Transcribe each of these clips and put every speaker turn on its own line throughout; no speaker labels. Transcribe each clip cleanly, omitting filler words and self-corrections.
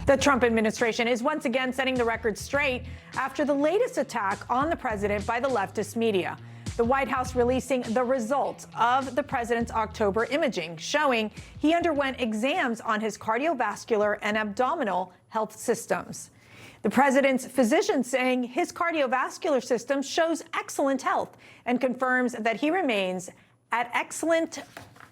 The Trump administration is once again setting the record straight after the latest attack on the president by the leftist media. The White House releasing the results of the president's October imaging, showing he underwent exams on his cardiovascular and abdominal health systems. The president's physician saying his cardiovascular system shows excellent health and confirms that he remains at excellent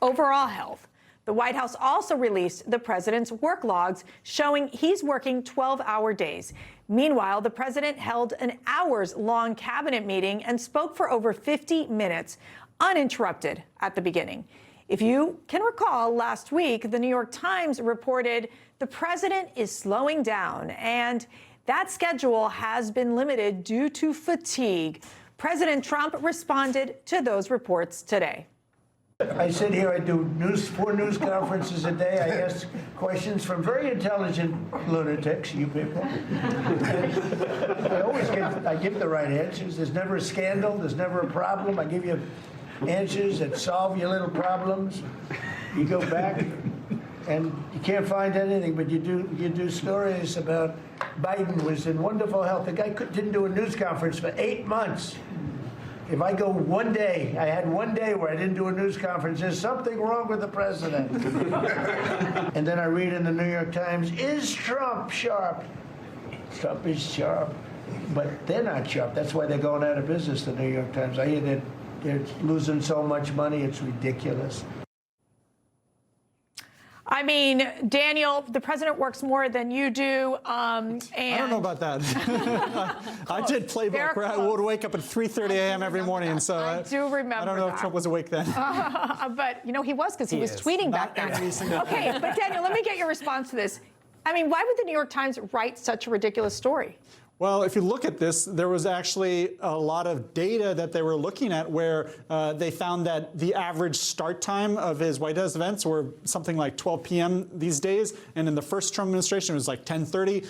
overall health. The White House also released the president's work logs showing he's working 12-hour days. Meanwhile, the president held an hours-long cabinet meeting and spoke for over 50 minutes, uninterrupted at the beginning. If you can recall, last week, the New York Times reported the president is slowing down, and that schedule has been limited due to fatigue. President Trump responded to those reports today.
I sit here, I do 4 news conferences a day. I ask questions from very intelligent lunatics, you people. I give the right answers. There's never a scandal. There's never a problem. I give you answers that solve your little problems. You go back and you can't find anything, but you do stories about Biden was in wonderful health. The guy didn't do a news conference for 8 months. If I go one day, I had one day where I didn't do a news conference, there's something wrong with the president. And then I read in the New York Times, is Trump sharp? Trump is sharp, but they're not sharp. That's why they're going out of business, the New York Times. I hear that they're losing so much money, it's ridiculous.
I mean, Daniel, the president works more than you do. And
I don't know about that. I did playbook where I would wake up at 3:30 a.m. every morning, and so
I do remember.
I don't know if Trump was awake then.
But you know he was, because he was tweeting back then. Okay, but Daniel, let me get your response to this. I mean, why would the New York Times write such a ridiculous story?
Well, if you look at this, there was actually a lot of data that they were looking at where they found that the average start time of his White House events were something like 12 p.m. these days. And in the first Trump administration, it was like 10:30.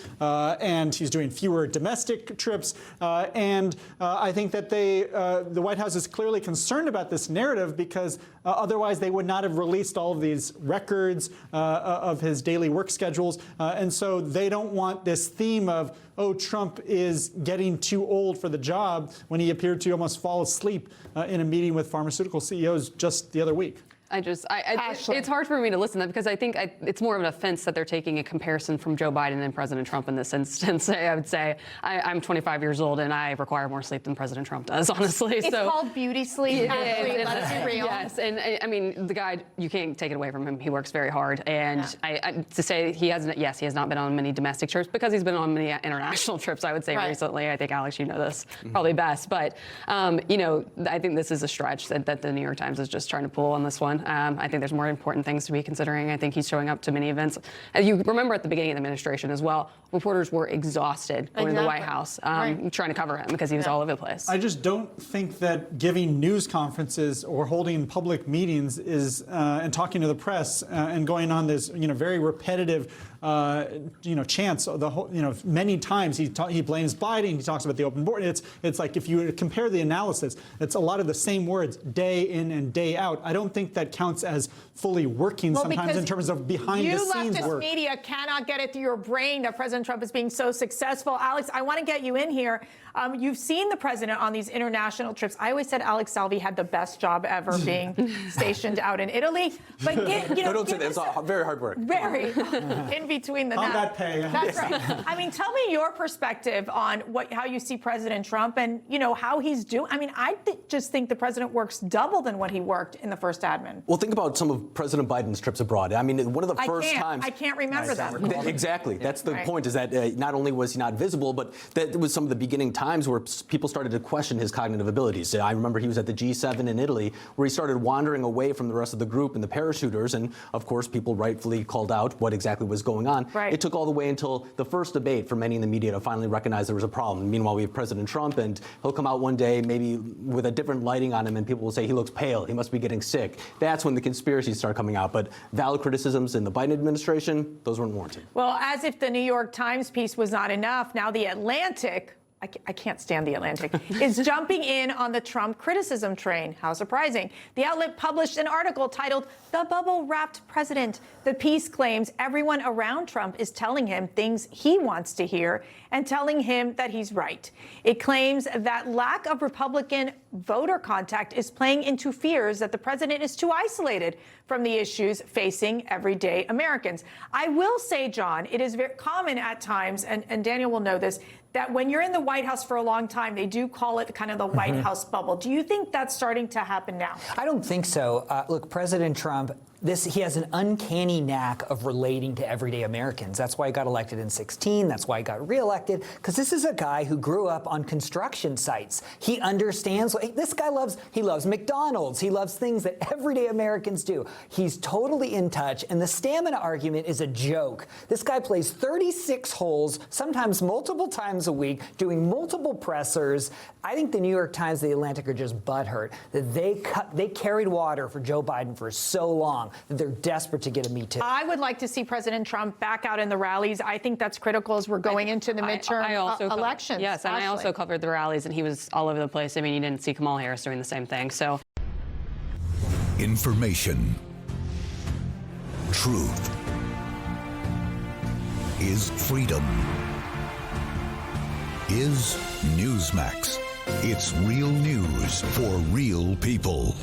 And he's doing fewer domestic trips. I think that the White House is clearly concerned about this narrative because otherwise they would not have released all of these records of his daily work schedules. And so they don't want this theme of, oh, Trump is getting too old for the job, when he appeared to almost fall asleep in a meeting with pharmaceutical CEOs just the other week.
It's hard for me to listen to that because I think it's more of an offense that they're taking a comparison from Joe Biden and President Trump in this instance. I would say I'm 25 years old and I require more sleep than President Trump does, honestly.
It's called beauty sleep. Let's be real.
Yes, and I mean, the guy, you can't take it away from him. He works very hard. And to say he has not been on many domestic trips because he's been on many international trips, I would say, recently. I think, Alex, you know this probably best. But, you know, I think this is a stretch that the New York Times is just trying to pull on this one. I think there's more important things to be considering. I think he's showing up to many events. You remember at the beginning of the administration as well, reporters were exhausted going to the White House trying to cover him because he was all over the place.
I just don't think that giving news conferences or holding public meetings is and talking to the press and going on this very repetitive chants. Many times he blames Biden. He talks about the open border. It's like if you compare the analysis, it's a lot of the same words day in and day out. I don't think that counts as fully working sometimes in terms of behind the scenes work.
You leftist media cannot get it through your brain that President Trump is being so successful. Alex, I want to get you in here. You've seen the president on these international trips. I always said Alex Salvi had the best job ever being stationed out in Italy. But
don't say that. It's very hard work.
Very in between the
that pay.
That's right. I mean, tell me your perspective on how you see President Trump and how he's doing. I mean, I just think the president works double than what he worked in the first admin.
Well, think about some of President Biden's trips abroad. I mean, one of the first times.
I can't remember them.
Exactly. That's the point, is that not only was he not visible, but that it was some of the beginning times where people started to question his cognitive abilities. I remember he was at the G7 in Italy, where he started wandering away from the rest of the group and the parachuters. And of course, people rightfully called out what exactly was going on. It took all the way until the first debate for many in the media to finally recognize there was a problem. Meanwhile, we have President Trump, and he'll come out one day maybe with a different lighting on him, and people will say he looks pale, he must be getting sick. That's when the conspiracies start coming out. But valid criticisms in the Biden administration, those weren't warranted.
Well, as if the New York Times piece was not enough, now the Atlantic I can't stand The Atlantic, is jumping in on the Trump criticism train. How surprising. The outlet published an article titled "The Bubble-Wrapped President." The piece claims everyone around Trump is telling him things he wants to hear and telling him that he's right. It claims that lack of Republican voter contact is playing into fears that the president is too isolated from the issues facing everyday Americans. I will say, John, it is very common at times, and Daniel will know this, that when you're in the White House for a long time, they do call it kind of the White House bubble. Do you think that's starting to happen now?
I don't think so. Look, President Trump, he has an uncanny knack of relating to everyday Americans. That's why he got elected in 2016. That's why he got reelected, because this is a guy who grew up on construction sites. He understands. This guy loves McDonald's. He loves things that everyday Americans do. He's totally in touch, and the stamina argument is a joke. This guy plays 36 holes, sometimes multiple times a week, doing multiple pressers. I think the New York Times, the Atlantic are just butthurt that they carried water for Joe Biden for so long that they're desperate to get a Me Too.
I would like to see President Trump back out in the rallies. I think that's critical as we're going into the midterm elections.
Yes, and I also covered the rallies, and he was all over the place. I mean, you didn't see Kamala Harris doing the same thing. So,
information, truth is freedom. Is Newsmax. It's real news for real people.